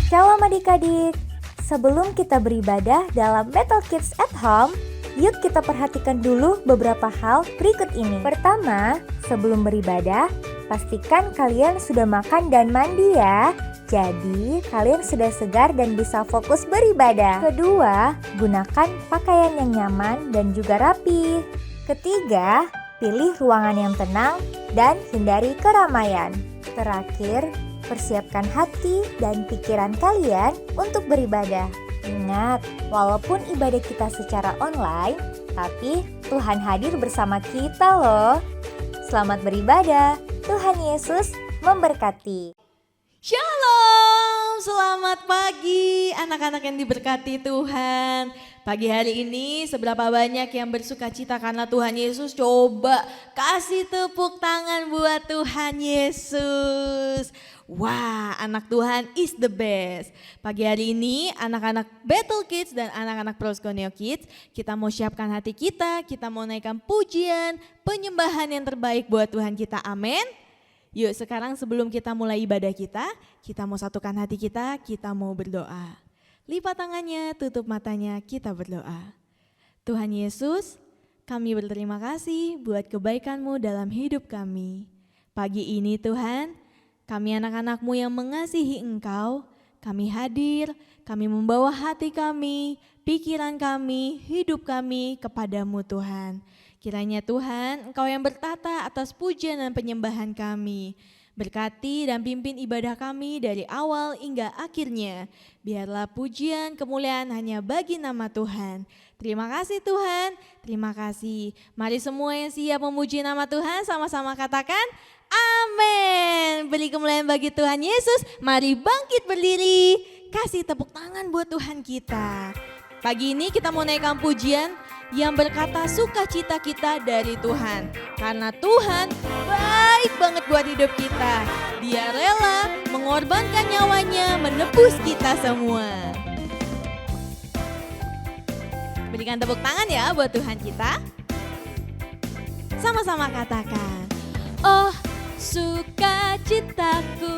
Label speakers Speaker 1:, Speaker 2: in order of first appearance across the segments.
Speaker 1: Shalom adik-adik, sebelum kita beribadah dalam Battle Kids at Home, yuk kita perhatikan dulu beberapa hal berikut ini. Pertama, sebelum beribadah, pastikan kalian sudah makan dan mandi ya. Jadi, kalian sudah segar dan bisa fokus beribadah. Kedua, gunakan pakaian yang nyaman dan juga rapi. Ketiga, pilih ruangan yang tenang dan hindari keramaian. Terakhir, persiapkan hati dan pikiran kalian untuk beribadah. Ingat, walaupun ibadah kita secara online, tapi Tuhan hadir bersama kita loh. Selamat beribadah, Tuhan Yesus memberkati.
Speaker 2: Shalom, selamat pagi anak-anak yang diberkati Tuhan. Pagi hari ini seberapa banyak yang bersuka cita karena Tuhan Yesus? Coba kasih tepuk tangan buat Tuhan Yesus. Wah, anak Tuhan is the best. Pagi hari ini anak-anak Battle Kids dan anak-anak Proskuneo Kids, kita mau siapkan hati kita mau naikkan pujian, penyembahan yang terbaik buat Tuhan kita. Amin. Yuk sekarang sebelum kita mulai ibadah kita mau satukan hati kita mau berdoa. Lipat tangannya, tutup matanya, kita berdoa. Tuhan Yesus, kami berterima kasih buat kebaikan-Mu dalam hidup kami. Pagi ini Tuhan, kami anak-anak-Mu yang mengasihi Engkau, kami hadir, kami membawa hati kami, pikiran kami, hidup kami kepadamu Tuhan. Kiranya Tuhan, Engkau yang bertata atas pujian dan penyembahan kami. Berkati dan pimpin ibadah kami dari awal hingga akhirnya. Biarlah pujian kemuliaan hanya bagi nama Tuhan. Terima kasih Tuhan, terima kasih. Mari semua yang siap memuji nama Tuhan sama-sama katakan amin. Beri kemuliaan bagi Tuhan Yesus. Mari bangkit berdiri, kasih tepuk tangan buat Tuhan kita. Pagi ini kita mau naikkan pujian yang berkata sukacita kita dari Tuhan. Karena Tuhan baik banget buat hidup kita. Dia rela mengorbankan nyawanya menebus kita semua. Berikan tepuk tangan ya buat Tuhan kita. Sama-sama katakan, oh sukacitaku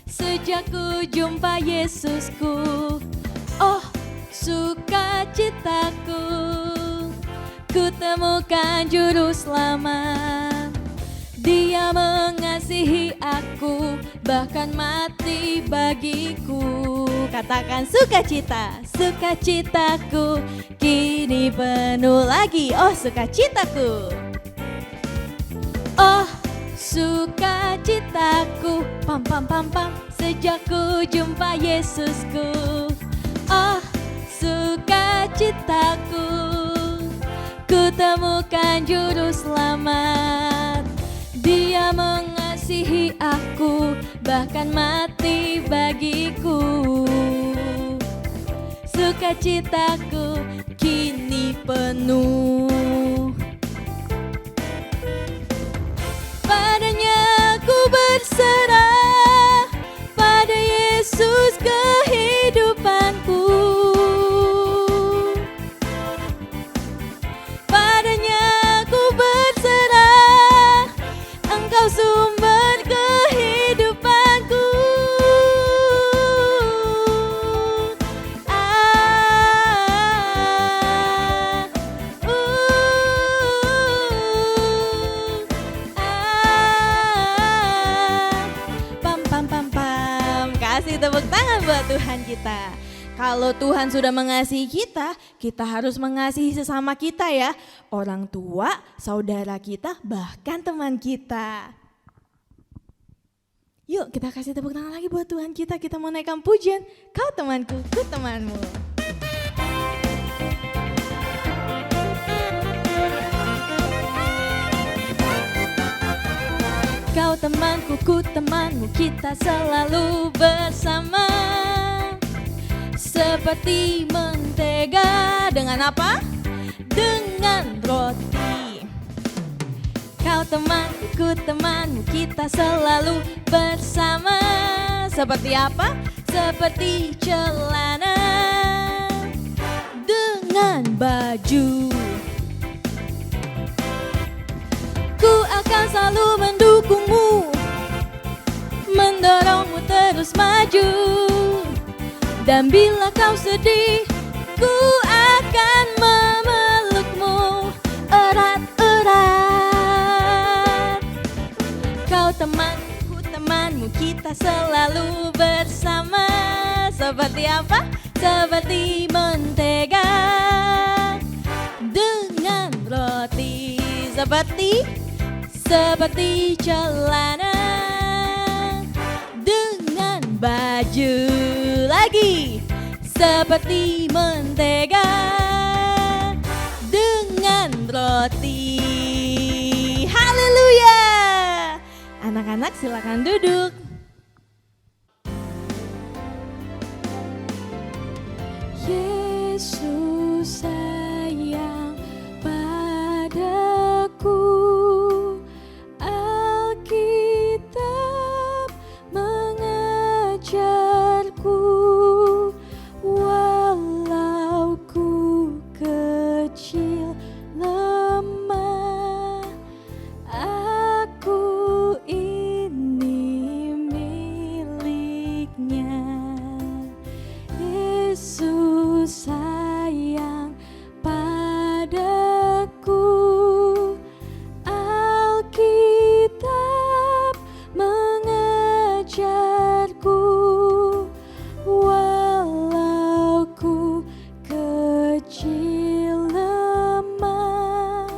Speaker 2: sejak ku jumpa Yesusku. Oh sukacitaku, ku temukan juru selamat. Dia mengasihi aku, bahkan mati bagiku. Katakan sukacita, sukacitaku kini penuh lagi. Oh sukacitaku, oh sukacitaku, pam pam pam pam, sejak ku jumpa Yesusku. Oh sukacitaku, ku temukan juru selamat. Dia mengasihi aku, bahkan mati bagiku. Sukacitaku kini penuh. Padanya ku berserah, pada Yesus kehidupanku. Sumber kehidupanku. Pam pam pam pam. Kasih tepuk tangan buat Tuhan kita. Kalau Tuhan sudah mengasihi kita, kita harus mengasihi sesama kita ya. Orang tua, saudara kita, bahkan teman kita. Yuk kita kasih tepuk tangan lagi buat Tuhan kita mau naikkan pujian. Kau temanku, ku temanmu. Kau temanku, ku temanmu, kita selalu bersama. Seperti mentega dengan apa? Dengan roti. Kau temanku, ku temanmu, kita selalu bersama. Seperti apa? Seperti celana dengan baju. Ku akan selalu mendukungmu, mendorongmu terus maju. Dan bila kau sedih, ku akan memelukmu erat-erat. Kau temanku, temanmu, kita selalu bersama. Seperti apa? Seperti mentega dengan roti. Seperti celana dengan baju. Lagi seperti mentega dengan roti. Haleluya. Anak-anak silakan duduk. Yesus sayang padaku, Alkitab mengajarku, walau ku kecil lemah, aku ini miliknya. Yesus sayang padaku, Alkitab mengajarku, walau ku kecil lemah,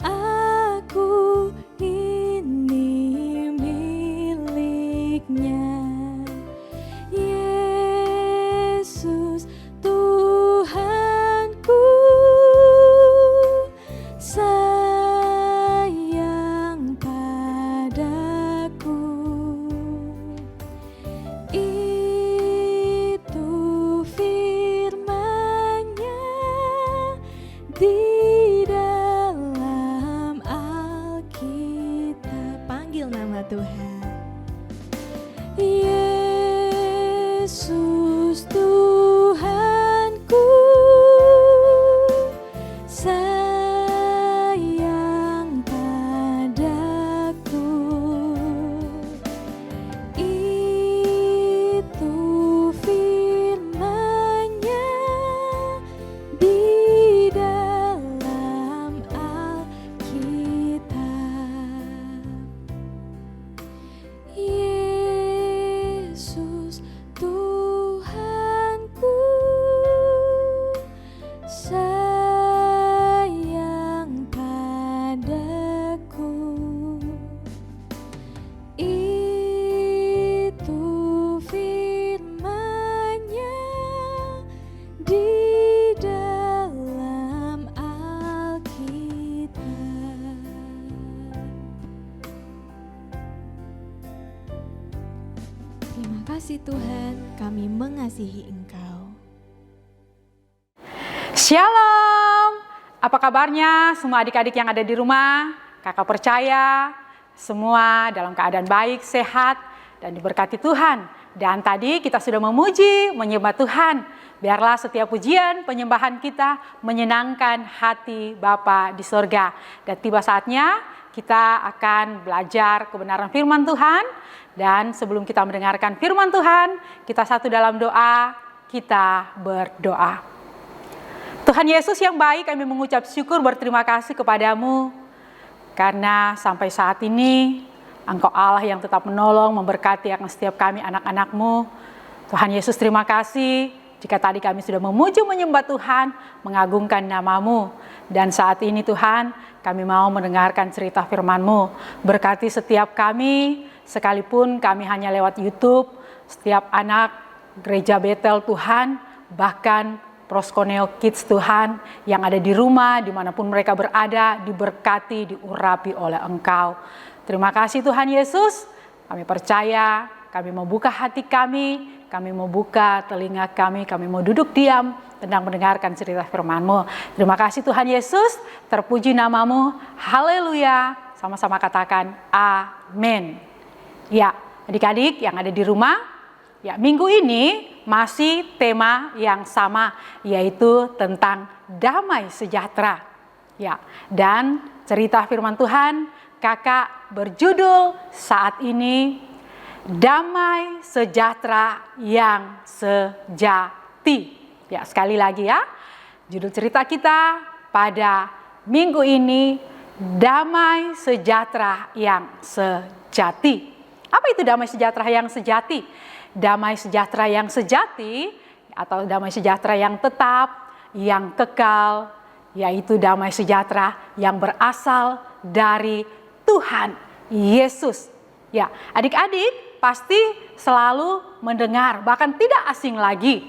Speaker 2: aku ini miliknya. Yesus Tuhanku sayang padaku. Itu firman-Nya di dalam Alkitab. Panggil nama Tuhan. Yesus Tuhanku sayang padaku. Itu firman-Nya di dalam Alkitab. Yesus Tuhanku sayang padaku. Itu firman-Nya di dalam Alkitab. Terima kasih Tuhan, kami mengasihi Engkau.
Speaker 3: Shalom, apa kabarnya semua adik-adik yang ada di rumah? Kakak percaya semua dalam keadaan baik, sehat, dan diberkati Tuhan. Dan tadi kita sudah memuji, menyembah Tuhan. Biarlah setiap pujian, penyembahan kita menyenangkan hati Bapa di sorga. Dan tiba saatnya kita akan belajar kebenaran firman Tuhan. Dan sebelum kita mendengarkan firman Tuhan, kita satu dalam doa, kita berdoa. Tuhan Yesus yang baik, kami mengucap syukur berterima kasih kepadamu. Karena sampai saat ini, Engkau Allah yang tetap menolong, memberkati akan setiap kami anak-anak-Mu. Tuhan Yesus terima kasih, jika tadi kami sudah memuji menyembah Tuhan, mengagungkan nama-Mu. Dan saat ini Tuhan, kami mau mendengarkan cerita firman-Mu. Berkati setiap kami, sekalipun kami hanya lewat YouTube, setiap anak Gereja Betel Tuhan, bahkan Proskuneo Kids Tuhan yang ada di rumah, dimanapun mereka berada, diberkati, diurapi oleh Engkau. Terima kasih Tuhan Yesus, kami percaya, kami mau buka hati kami mau buka telinga kami mau duduk diam, tentang mendengarkan cerita firman-Mu. Terima kasih Tuhan Yesus, terpuji nama-Mu, haleluya, sama-sama katakan amin. Ya, adik-adik yang ada di rumah, ya minggu ini masih tema yang sama, yaitu tentang damai sejahtera. Ya, dan cerita firman Tuhan kakak berjudul saat ini, damai sejahtera yang sejati. Ya, sekali lagi ya, judul cerita kita pada minggu ini, damai sejahtera yang sejati. Apa itu damai sejahtera yang sejati? Damai sejahtera yang sejati atau damai sejahtera yang tetap, yang kekal, yaitu damai sejahtera yang berasal dari Tuhan Yesus. Ya, adik-adik pasti selalu mendengar, bahkan tidak asing lagi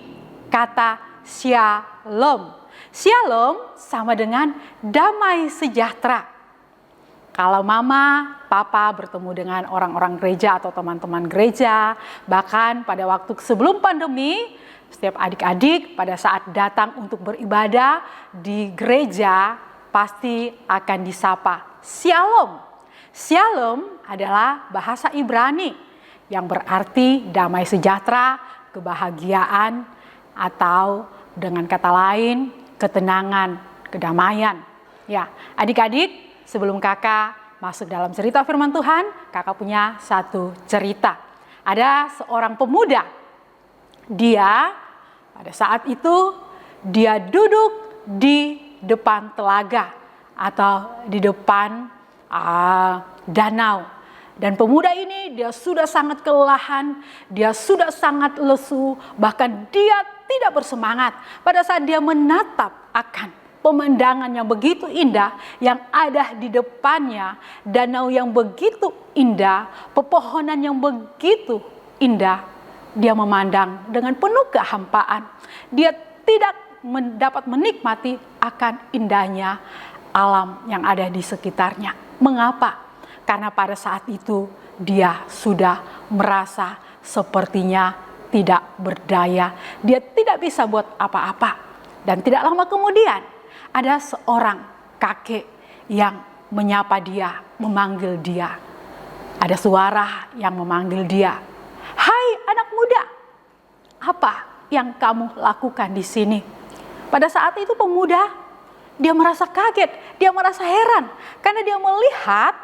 Speaker 3: kata Shalom. Shalom sama dengan damai sejahtera. Kalau mama, papa bertemu dengan orang-orang gereja atau teman-teman gereja, bahkan pada waktu sebelum pandemi, setiap adik-adik pada saat datang untuk beribadah di gereja pasti akan disapa Shalom. Shalom adalah bahasa Ibrani yang berarti damai sejahtera, kebahagiaan, atau dengan kata lain ketenangan, kedamaian. Ya, adik-adik, sebelum kakak masuk dalam cerita firman Tuhan, kakak punya satu cerita. Ada seorang pemuda, dia pada saat itu dia duduk di depan telaga atau di depan danau. Dan pemuda ini dia sudah sangat kelelahan, dia sudah sangat lesu, bahkan dia tidak bersemangat pada saat dia menatap akan pemandangan yang begitu indah yang ada di depannya, danau yang begitu indah, pepohonan yang begitu indah. Dia memandang dengan penuh kehampaan. Dia tidak dapat menikmati akan indahnya alam yang ada di sekitarnya. Mengapa? Karena pada saat itu dia sudah merasa sepertinya tidak berdaya. Dia tidak bisa buat apa-apa. Dan tidak lama kemudian ada seorang kakek yang menyapa dia, memanggil dia. Ada suara yang memanggil dia. Hai anak muda, apa yang kamu lakukan di sini? Pada saat itu pemuda, dia merasa kaget, dia merasa heran. Karena dia melihat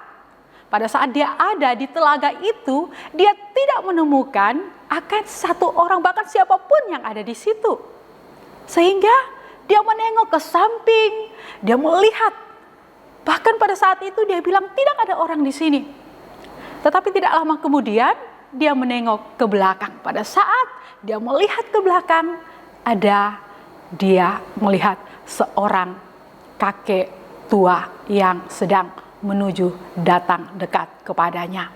Speaker 3: pada saat dia ada di telaga itu, dia tidak menemukan akan satu orang, bahkan siapapun yang ada di situ. Sehingga dia menengok ke samping, dia melihat. Bahkan pada saat itu dia bilang tidak ada orang di sini. Tetapi tidak lama kemudian dia menengok ke belakang. Pada saat dia melihat ke belakang, dia melihat seorang kakek tua yang sedang menuju datang dekat kepadanya.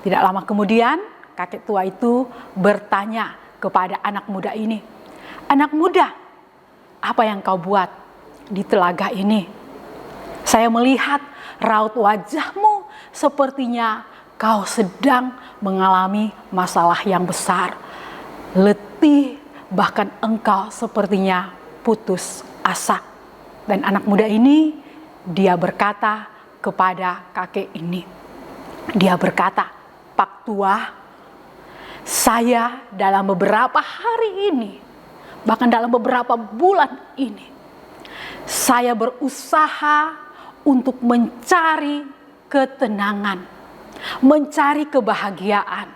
Speaker 3: Tidak lama kemudian kakek tua itu bertanya kepada anak muda ini. Anak muda, apa yang kau buat di telaga ini? Saya melihat raut wajahmu sepertinya kau sedang mengalami masalah yang besar. Letih, bahkan engkau sepertinya putus asa. Dan anak muda ini dia berkata kepada kakek ini. Dia berkata, Pak Tua, saya dalam beberapa hari ini, bahkan dalam beberapa bulan ini, saya berusaha untuk mencari ketenangan, mencari kebahagiaan.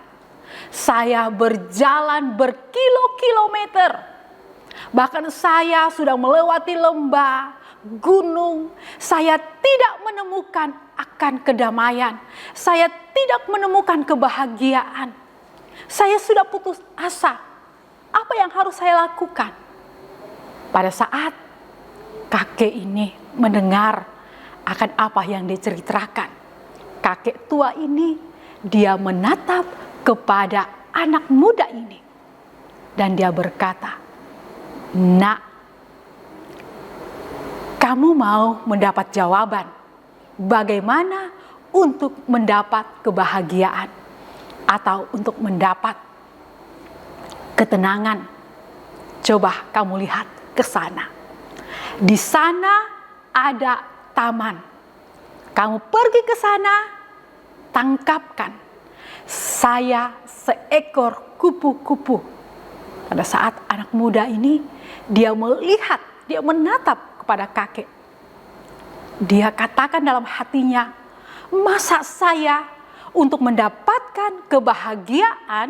Speaker 3: Saya berjalan berkilo-kilometer, bahkan saya sudah melewati lembah, gunung. Saya tidak menemukan akan kedamaian. Saya tidak menemukan kebahagiaan. Saya sudah putus asa. Apa yang harus saya lakukan? Pada saat kakek ini mendengar akan apa yang diceritakan, kakek tua ini dia menatap kepada anak muda ini. Dan dia berkata, Nak, kamu mau mendapat jawaban bagaimana untuk mendapat kebahagiaan atau untuk mendapat ketenangan? Coba kamu lihat ke sana. Di sana ada taman. Kamu pergi ke sana, tangkapkan saya seekor kupu-kupu. Pada saat anak muda ini, dia melihat, dia menatap kepada kakek. Dia katakan dalam hatinya, masa saya untuk mendapatkan kebahagiaan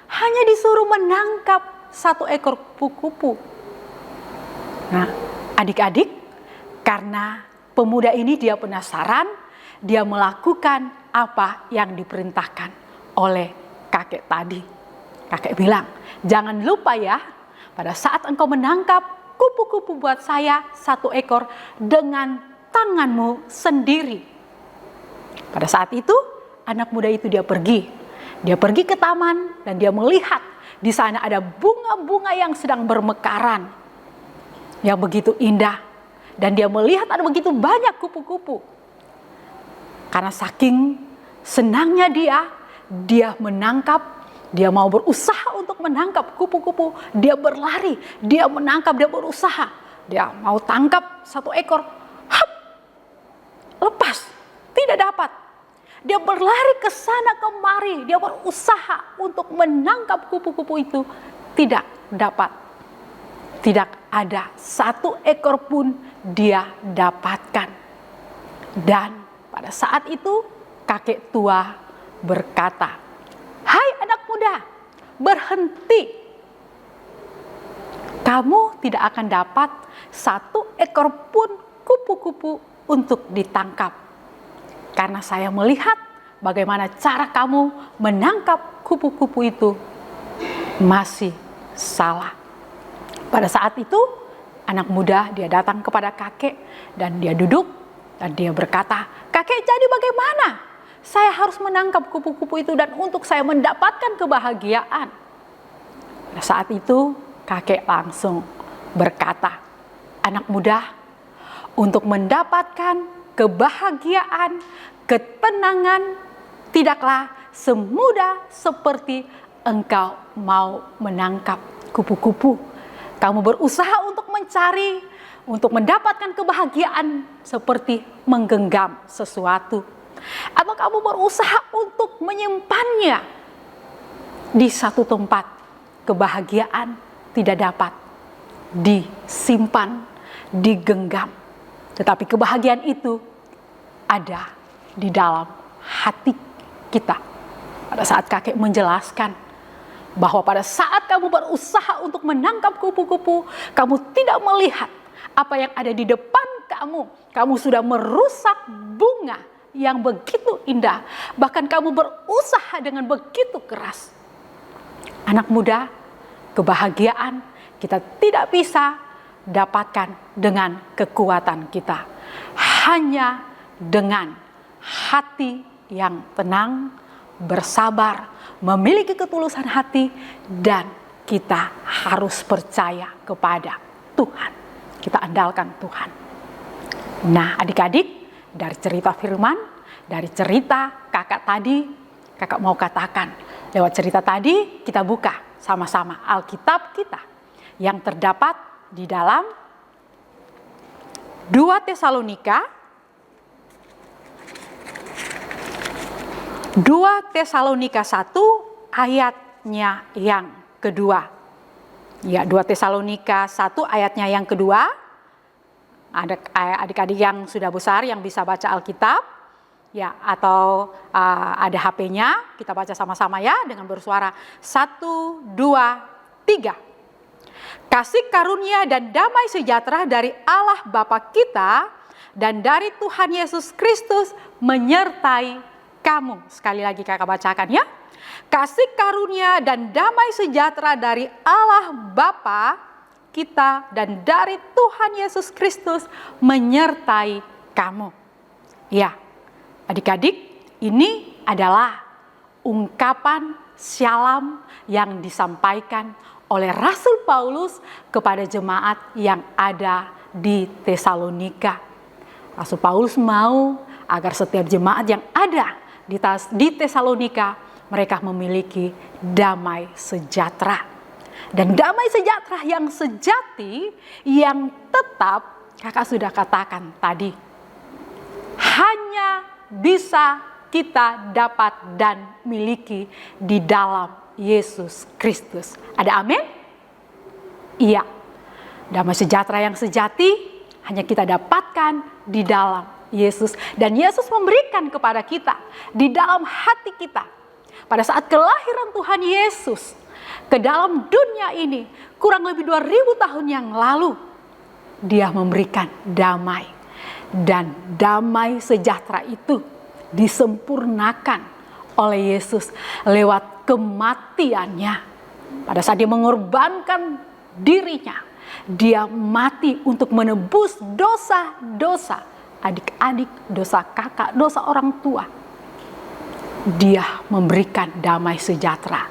Speaker 3: hanya disuruh menangkap 1 ekor kupu-kupu. Nah, adik-adik, karena pemuda ini dia penasaran, dia melakukan apa yang diperintahkan oleh kakek tadi. Kakek bilang, jangan lupa ya, pada saat engkau menangkap kupu-kupu buat saya 1 ekor dengan tanganmu sendiri. Pada saat itu, anak muda itu dia pergi. Dia pergi ke taman dan dia melihat di sana ada bunga-bunga yang sedang bermekaran. Yang begitu indah. Dan dia melihat ada begitu banyak kupu-kupu. Karena saking senangnya dia menangkap, dia mau berusaha untuk menangkap kupu-kupu. Dia berlari, dia menangkap, dia berusaha. Dia mau tangkap 1 ekor. Hap! Lepas, tidak dapat. Dia berlari ke sana kemari, dia berusaha untuk menangkap kupu-kupu itu. Tidak dapat. Tidak ada 1 ekor pun dia dapatkan. Dan pada saat itu kakek tua berkata, "Hai anak muda, berhenti. Kamu tidak akan dapat 1 ekor pun kupu-kupu untuk ditangkap. Karena saya melihat bagaimana cara kamu menangkap kupu-kupu itu masih salah." Pada saat itu, anak muda dia datang kepada kakek dan dia duduk dan dia berkata, "Kakek, jadi bagaimana? Saya harus menangkap kupu-kupu itu dan untuk saya mendapatkan kebahagiaan." Pada saat itu, kakek langsung berkata, "Anak muda, untuk mendapatkan kebahagiaan, ketenangan, tidaklah semudah seperti engkau mau menangkap kupu-kupu. Kamu berusaha untuk mencari, untuk mendapatkan kebahagiaan seperti menggenggam sesuatu. Atau kamu berusaha untuk menyimpannya di satu tempat. Kebahagiaan tidak dapat disimpan, digenggam. Tetapi kebahagiaan itu ada di dalam hati kita." Pada saat kakek menjelaskan bahwa pada saat kamu berusaha untuk menangkap kupu-kupu, kamu tidak melihat apa yang ada di depan kamu. Kamu sudah merusak bunga yang begitu indah. Bahkan kamu berusaha dengan begitu keras. Anak muda, kebahagiaan kita tidak bisa dapatkan dengan kekuatan kita. Hanya dengan hati yang tenang, bersabar, memiliki ketulusan hati, dan kita harus percaya kepada Tuhan. Kita andalkan Tuhan. Nah, adik-adik, dari cerita firman, dari cerita kakak tadi, kakak mau katakan, lewat cerita tadi kita buka sama-sama Alkitab kita yang terdapat di dalam 2 Tesalonika 1 ayatnya yang kedua. Ya, 2 Tesalonika 1 ayatnya yang kedua. Ada adik-adik yang sudah besar yang bisa baca Alkitab, ya, atau ada HP-nya, kita baca sama-sama ya dengan bersuara 1, 2, 3. "Kasih karunia dan damai sejahtera dari Allah Bapa kita dan dari Tuhan Yesus Kristus menyertai kamu." Sekali lagi kakak bacakan ya. "Kasih karunia dan damai sejahtera dari Allah Bapa kita dan dari Tuhan Yesus Kristus menyertai kamu." Ya, adik-adik, ini adalah ungkapan shalom yang disampaikan oleh Rasul Paulus kepada jemaat yang ada di Tesalonika. Rasul Paulus mau agar setiap jemaat yang ada di Tesalonika mereka memiliki damai sejahtera. Dan damai sejahtera yang sejati, yang tetap, kakak sudah katakan tadi, hanya bisa kita dapat dan miliki di dalam Yesus Kristus. Ada amin? Iya. Damai sejahtera yang sejati hanya kita dapatkan di dalam Yesus. Dan Yesus memberikan kepada kita di dalam hati kita. Pada saat kelahiran Tuhan Yesus ke dalam dunia ini kurang lebih 2000 tahun yang lalu, Dia memberikan damai. Dan damai sejahtera itu disempurnakan oleh Yesus lewat kematiannya. Pada saat Dia mengorbankan dirinya, Dia mati untuk menebus dosa-dosa adik-adik, dosa kakak, dosa orang tua. Dia memberikan damai sejahtera.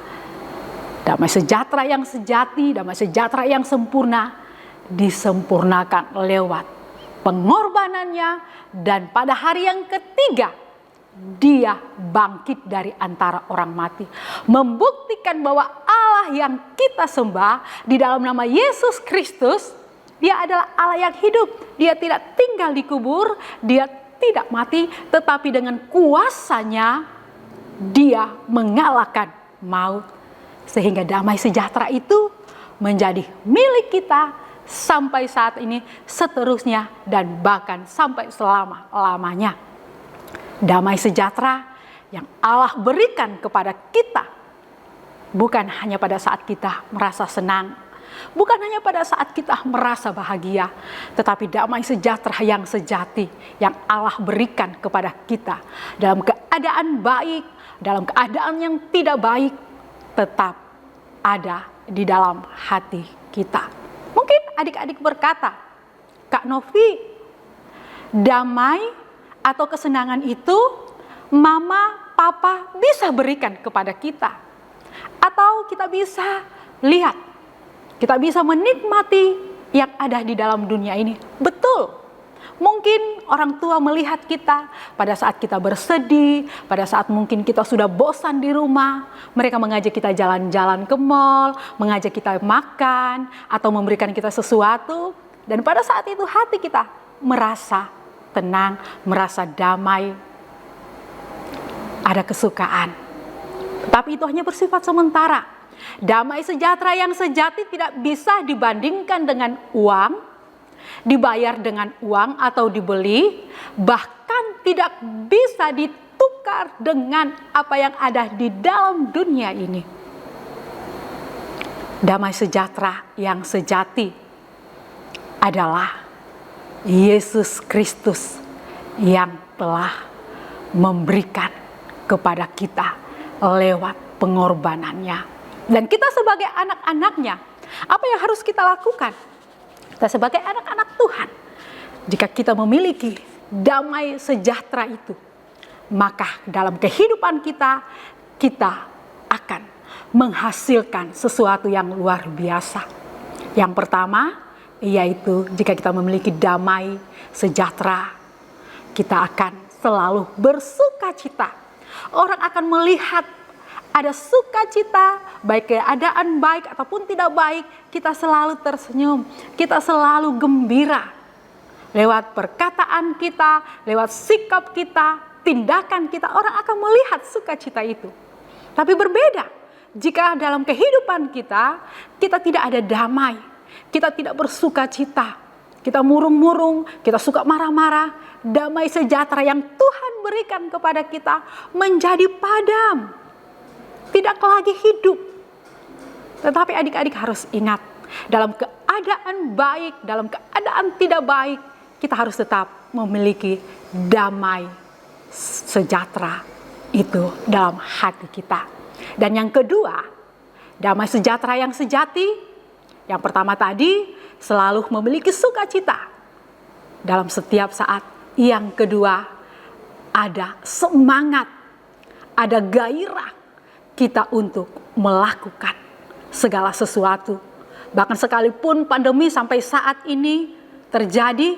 Speaker 3: Damai sejahtera yang sejati, damai sejahtera yang sempurna disempurnakan lewat pengorbanannya, dan pada hari yang ketiga Dia bangkit dari antara orang mati, membuktikan bahwa Allah yang kita sembah di dalam nama Yesus Kristus, Dia adalah Allah yang hidup. Dia tidak tinggal di kubur, Dia tidak mati, tetapi dengan kuasanya Dia mengalahkan maut. Sehingga damai sejahtera itu menjadi milik kita sampai saat ini, seterusnya, dan bahkan sampai selama-lamanya. Damai sejahtera yang Allah berikan kepada kita bukan hanya pada saat kita merasa senang, bukan hanya pada saat kita merasa bahagia, tetapi damai sejahtera yang sejati yang Allah berikan kepada kita dalam keadaan baik, dalam keadaan yang tidak baik, tetap ada di dalam hati kita. Mungkin adik-adik berkata, Kak Novi, damai atau kesenangan itu mama, papa bisa berikan kepada kita. Atau kita bisa lihat, kita bisa menikmati yang ada di dalam dunia ini. Betul. Mungkin orang tua melihat kita pada saat kita bersedih, pada saat mungkin kita sudah bosan di rumah. Mereka mengajak kita jalan-jalan ke mall, mengajak kita makan, atau memberikan kita sesuatu. Dan pada saat itu hati kita merasa tenang, merasa damai, ada kesukaan. Tapi itu hanya bersifat sementara. Damai sejahtera yang sejati tidak bisa dibandingkan dengan uang, dibayar dengan uang atau dibeli, bahkan tidak bisa ditukar dengan apa yang ada di dalam dunia ini. Damai sejahtera yang sejati adalah Yesus Kristus yang telah memberikan kepada kita lewat pengorbanannya. Dan kita sebagai anak-anaknya, apa yang harus kita lakukan? Kita sebagai anak-anak Tuhan, jika kita memiliki damai sejahtera itu, maka dalam kehidupan kita, kita akan menghasilkan sesuatu yang luar biasa. Yang pertama, yaitu jika kita memiliki damai sejahtera, kita akan selalu bersuka cita. Orang akan melihat ada sukacita, baik keadaan baik ataupun tidak baik, kita selalu tersenyum, kita selalu gembira. Lewat perkataan kita, lewat sikap kita, tindakan kita, orang akan melihat sukacita itu. Tapi berbeda jika dalam kehidupan kita, kita tidak ada damai, kita tidak bersukacita, kita murung-murung, kita suka marah-marah. Damai sejahtera yang Tuhan berikan kepada kita menjadi padam, tidak lagi hidup. Tetapi adik-adik harus ingat, dalam keadaan baik, dalam keadaan tidak baik, kita harus tetap memiliki damai sejahtera itu dalam hati kita. Dan yang kedua, damai sejahtera yang sejati, yang pertama tadi, selalu memiliki sukacita dalam setiap saat. Yang kedua, ada semangat, ada gairah kita untuk melakukan segala sesuatu. Bahkan sekalipun pandemi sampai saat ini terjadi,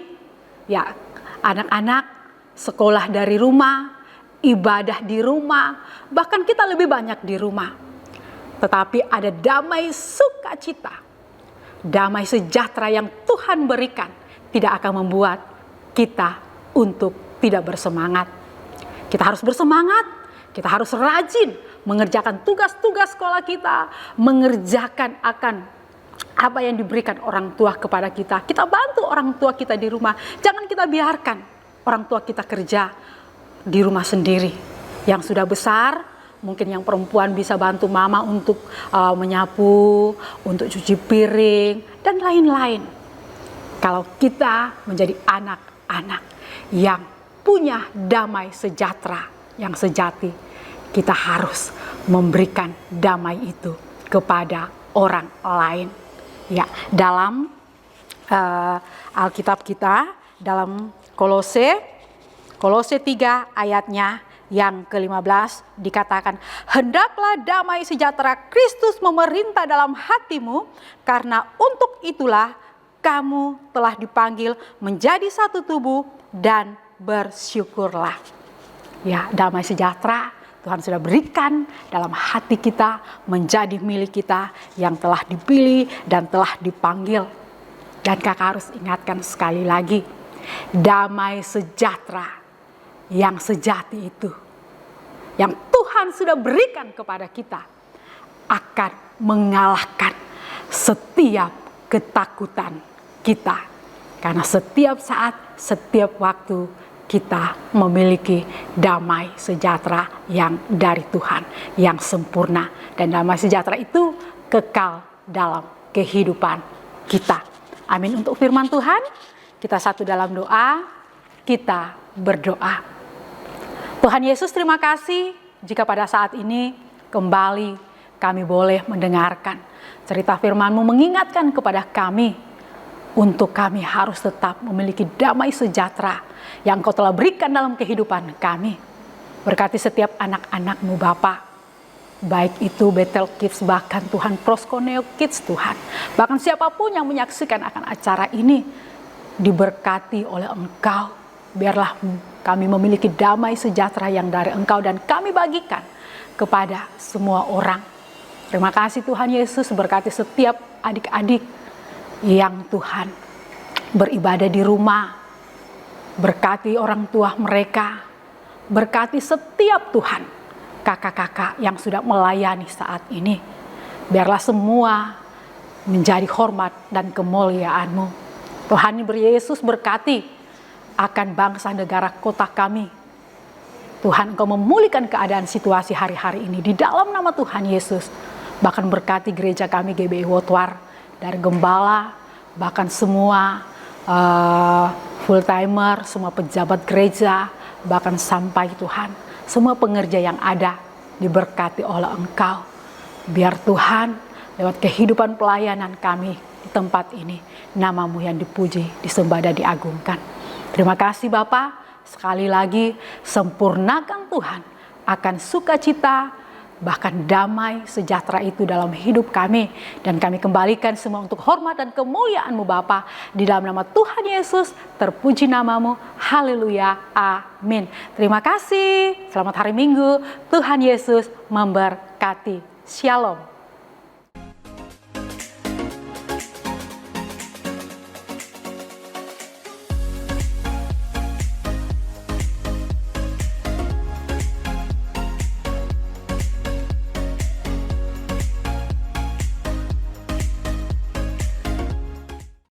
Speaker 3: ya anak-anak sekolah dari rumah, ibadah di rumah, bahkan kita lebih banyak di rumah. Tetapi ada damai sukacita, damai sejahtera yang Tuhan berikan tidak akan membuat kita untuk tidak bersemangat. Kita harus bersemangat, kita harus rajin mengerjakan tugas-tugas sekolah kita, mengerjakan akan apa yang diberikan orang tua kepada kita. Kita bantu orang tua kita di rumah. Jangan kita biarkan orang tua kita kerja di rumah sendiri. Yang sudah besar, mungkin yang perempuan bisa bantu mama untuk menyapu, untuk cuci piring, dan lain-lain. Kalau kita menjadi anak-anak yang punya damai sejahtera yang sejati, kita harus memberikan damai itu kepada orang lain. Ya, dalam Alkitab kita, dalam Kolose 3 ayatnya yang ke-15 dikatakan, hendaklah damai sejahtera Kristus memerintah dalam hatimu, karena untuk itulah kamu telah dipanggil menjadi satu tubuh dan bersyukurlah. Ya, damai sejahtera Tuhan sudah berikan dalam hati kita, menjadi milik kita yang telah dipilih dan telah dipanggil. Dan kakak harus ingatkan sekali lagi, damai sejahtera yang sejati itu, yang Tuhan sudah berikan kepada kita, akan mengalahkan setiap ketakutan kita. Karena setiap saat, setiap waktu kita memiliki damai sejahtera yang dari Tuhan, yang sempurna. Dan damai sejahtera itu kekal dalam kehidupan kita. Amin. Untuk firman Tuhan, kita satu dalam doa, kita berdoa. Tuhan Yesus, terima kasih jika pada saat ini kembali kami boleh mendengarkan cerita firman-Mu, mengingatkan kepada kami untuk kami harus tetap memiliki damai sejahtera yang Kau telah berikan dalam kehidupan kami. Berkati setiap anak-anak-Mu Bapa, baik itu Bethel Kids, bahkan Tuhan Proskuneo Kids Tuhan, bahkan siapapun yang menyaksikan akan acara ini, diberkati oleh Engkau. Biarlah kami memiliki damai sejahtera yang dari Engkau dan kami bagikan kepada semua orang. Terima kasih Tuhan Yesus, berkati setiap adik-adik yang Tuhan beribadah di rumah, berkati orang tua mereka, berkati setiap Tuhan kakak-kakak yang sudah melayani saat ini. Biarlah semua menjadi hormat dan kemuliaan-Mu. Tuhan Yesus, berkati akan bangsa negara kota kami. Tuhan, Engkau memulihkan keadaan situasi hari-hari ini di dalam nama Tuhan Yesus. Bahkan berkati gereja kami GBI Wotwar, dari gembala, bahkan semua full timer, semua pejabat gereja, bahkan sampai Tuhan semua pengerja yang ada diberkati oleh Engkau. Biar Tuhan lewat kehidupan pelayanan kami di tempat ini, nama-Mu yang dipuji, disembah dan diagungkan. Terima kasih Bapa. Sekali lagi sempurnakan Tuhan akan sukacita, bahkan damai sejahtera itu dalam hidup kami. Dan kami kembalikan semua untuk hormat dan kemuliaan-Mu Bapa. Di dalam nama Tuhan Yesus, terpuji nama-Mu. Haleluya. Amin. Terima kasih. Selamat hari Minggu. Tuhan Yesus memberkati. Shalom.